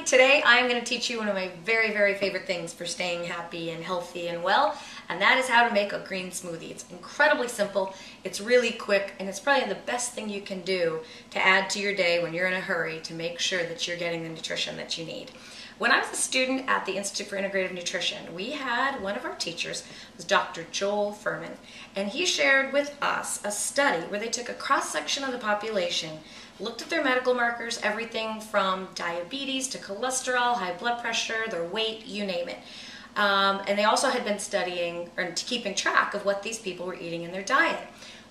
Today I'm going to teach you one of my very favorite things for staying happy and healthy and well, and that is how to make a green smoothie. It's incredibly simple, it's really quick, and it's probably the best thing you can do to add to your day when you're in a hurry to make sure that you're getting the nutrition that you need. When I was a student at the Institute for Integrative Nutrition, we had one of our teachers, was Dr. Joel Furman, and he shared with us a study where they took a cross-section of the population, looked at their medical markers, everything from diabetes to cholesterol, high blood pressure, their weight, you name it. And they also had been studying or keeping track of what these people were eating in their diet.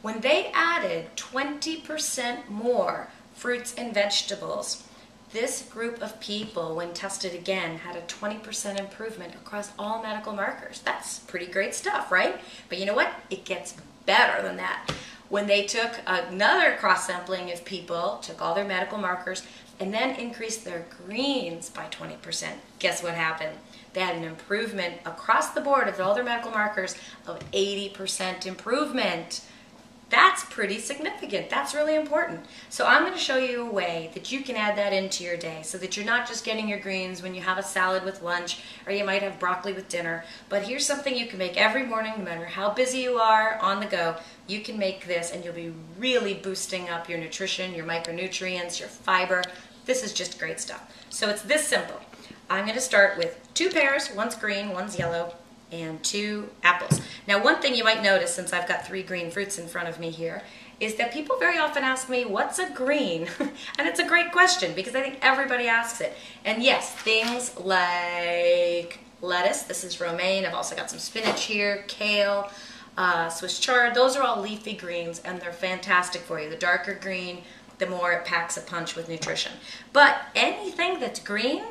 When they added 20% more fruits and vegetables, this group of people, when tested again, had a 20% improvement across all medical markers. That's pretty great stuff, right? But you know what? It gets better than that. When they took another cross-sampling of people, took all their medical markers, and then increased their greens by 20%, guess what happened? They had an improvement across the board of all their medical markers of 80% improvement. That's pretty significant. That's really important. So I'm going to show you a way that you can add that into your day so that you're not just getting your greens when you have a salad with lunch or you might have broccoli with dinner. But here's something you can make every morning, no matter how busy you are on the go. You can make this and you'll be really boosting up your nutrition, your micronutrients, your fiber. This is just great stuff. So it's this simple. I'm going to start with 2 pears, one's green, one's yellow, and 2 apples. Now one thing you might notice, since I've got 3 green fruits in front of me here, is that people very often ask me, what's a green? And it's a great question because I think everybody asks it. And yes, things like lettuce, this is romaine, I've also got some spinach here, kale, Swiss chard, those are all leafy greens and they're fantastic for you. The darker green, the more it packs a punch with nutrition. But anything that's green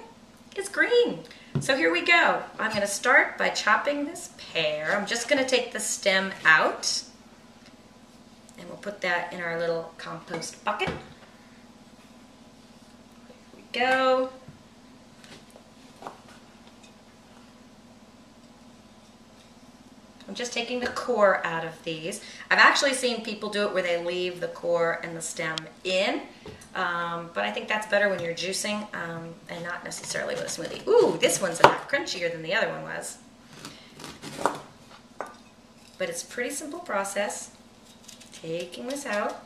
is green. So here we go. I'm going to start by chopping this pear. I'm just going to take the stem out and we'll put that in our little compost bucket. Here we go. I'm just taking the core out of these. I've actually seen people do it where they leave the core and the stem in, but I think that's better when you're juicing and not necessarily with a smoothie. Ooh, this one's a lot crunchier than the other one was. But it's a pretty simple process. Taking this out.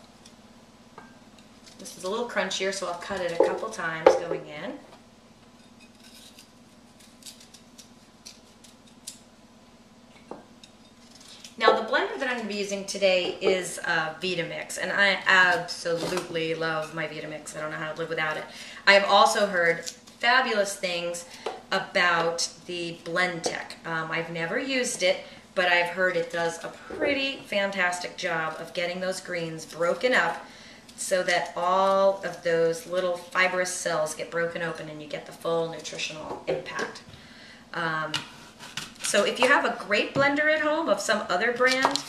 This is a little crunchier, so I'll cut it a couple times going in. Now the blender that I'm going to be using today is Vitamix, and I absolutely love my Vitamix. I don't know how to live without it. I have also heard fabulous things about the Blendtec. I've never used it, but I've heard it does a pretty fantastic job of getting those greens broken up so that all of those little fibrous cells get broken open and you get the full nutritional impact. So if you have a great blender at home of some other brand,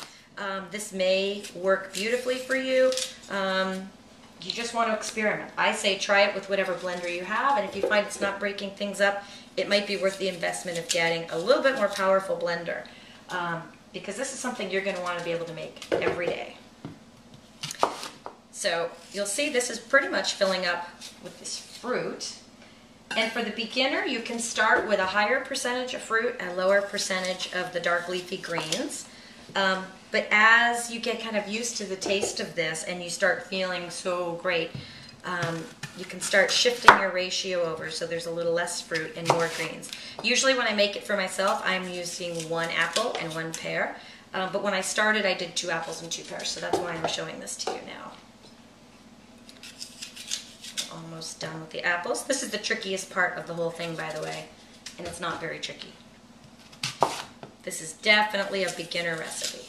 this may work beautifully for you. You just want to experiment. I say try it with whatever blender you have, and if you find it's not breaking things up, it might be worth the investment of getting a little bit more powerful blender, because this is something you're going to want to be able to make every day. So you'll see this is pretty much filling up with this fruit. And for the beginner, you can start with a higher percentage of fruit and a lower percentage of the dark leafy greens. But as you get kind of used to the taste of this and you start feeling so great, you can start shifting your ratio over so there's a little less fruit and more greens. Usually when I make it for myself, I'm using 1 apple and 1 pear. But when I started, I did 2 apples and 2 pears, so that's why I'm showing this to you now. Almost done with the apples. This is the trickiest part of the whole thing, by the way, and it's not very tricky. This is definitely a beginner recipe.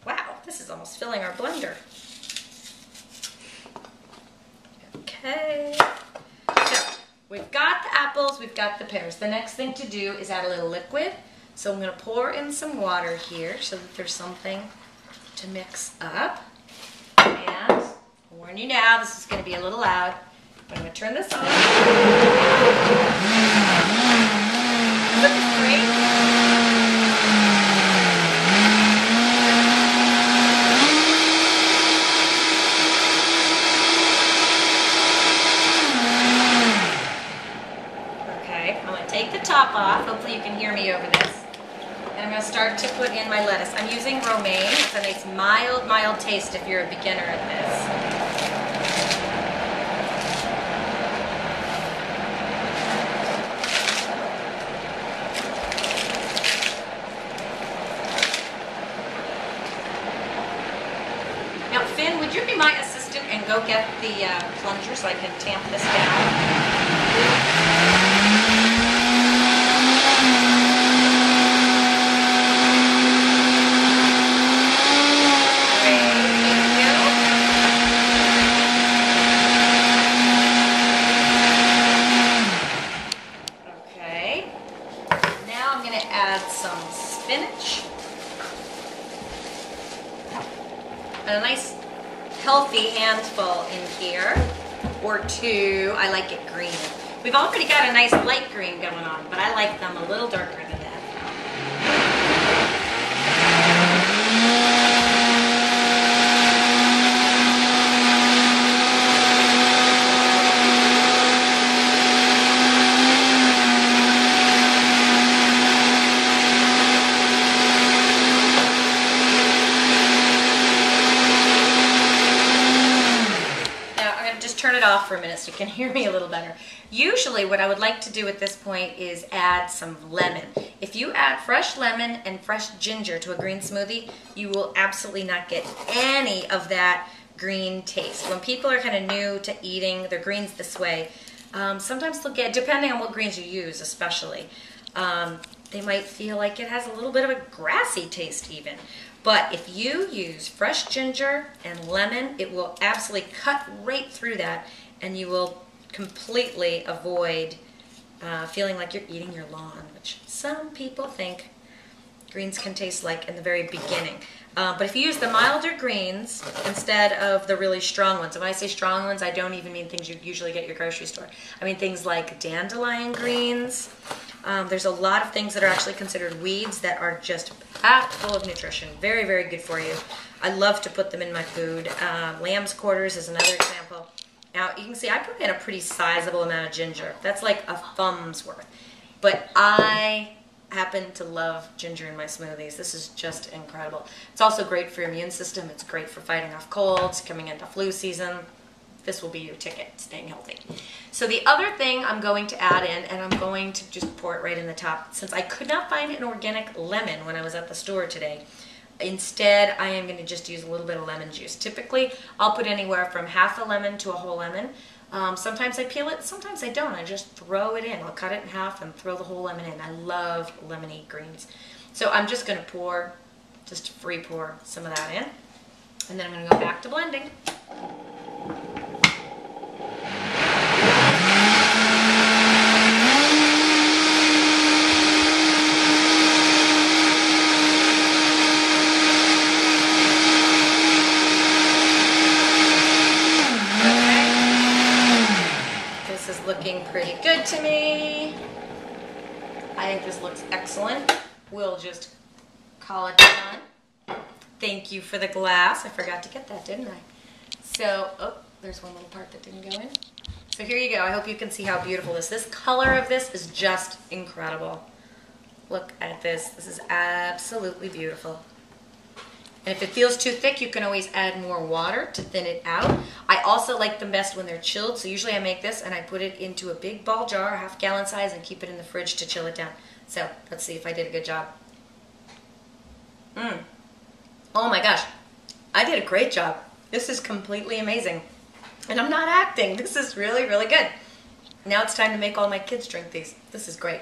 Wow, this is almost filling our blender. Okay, so we've got the apples, we've got the pears. The next thing to do is add a little liquid. So I'm going to pour in some water here so that there's something to mix up. And I'll warn you now, this is going to be a little loud, but I'm going to turn this on. Look, it's great. top off. Hopefully you can hear me over this. And I'm going to start to put in my lettuce. I'm using romaine. It's a nice mild taste if you're a beginner at this. Now, Finn, would you be my assistant and go get the plunger so I can tamp this down? Some spinach and a nice healthy handful in here, or two. I like it green. We've already got a nice light green going on, but I like them a little darker than that. Turn it off for a minute so you can hear me a little better. Usually what I would like to do at this point is add some lemon. If you add fresh lemon and fresh ginger to a green smoothie, you will absolutely not get any of that green taste. When people are kind of new to eating their greens this way, sometimes they'll get, depending on what greens you use especially, they might feel like it has a little bit of a grassy taste even. But if you use fresh ginger and lemon, it will absolutely cut right through that, and you will completely avoid feeling like you're eating your lawn, which some people think greens can taste like in the very beginning. But if you use the milder greens instead of the really strong ones, and when I say strong ones, I don't even mean things you usually get at your grocery store. I mean things like dandelion greens. There's a lot of things that are actually considered weeds that are just packed full of nutrition. Very, very good for you. I love to put them in my food. Lamb's quarters is another example. Now, you can see I put in a pretty sizable amount of ginger. That's like a thumb's worth. But I happen to love ginger in my smoothies. This is just incredible. It's also great for your immune system. It's great for fighting off colds, coming into flu season. This will be your ticket, staying healthy. So the other thing I'm going to add in, and I'm going to just pour it right in the top, since I could not find an organic lemon when I was at the store today, instead I am going to just use a little bit of lemon juice. Typically, I'll put anywhere from half a lemon to a whole lemon. Sometimes I peel it, sometimes I don't. I just throw it in. I'll cut it in half and throw the whole lemon in. I love lemony greens. So I'm just going to pour, just free pour some of that in. And then I'm going to go back to blending. Looking pretty good to me. I think this looks excellent. We'll just call it done. Thank you for the glass. I forgot to get that, didn't I? So, oh, there's one little part that didn't go in. So here you go. I hope you can see how beautiful this is. This color of this is just incredible. Look at this. This is absolutely beautiful. And if it feels too thick, you can always add more water to thin it out. I also like them best when they're chilled, so usually I make this and I put it into a big ball jar, half-gallon size, and keep it in the fridge to chill it down. So let's see if I did a good job. Oh my gosh, I did a great job. This is completely amazing. And I'm not acting. This is really, really good. Now it's time to make all my kids drink these. This is great.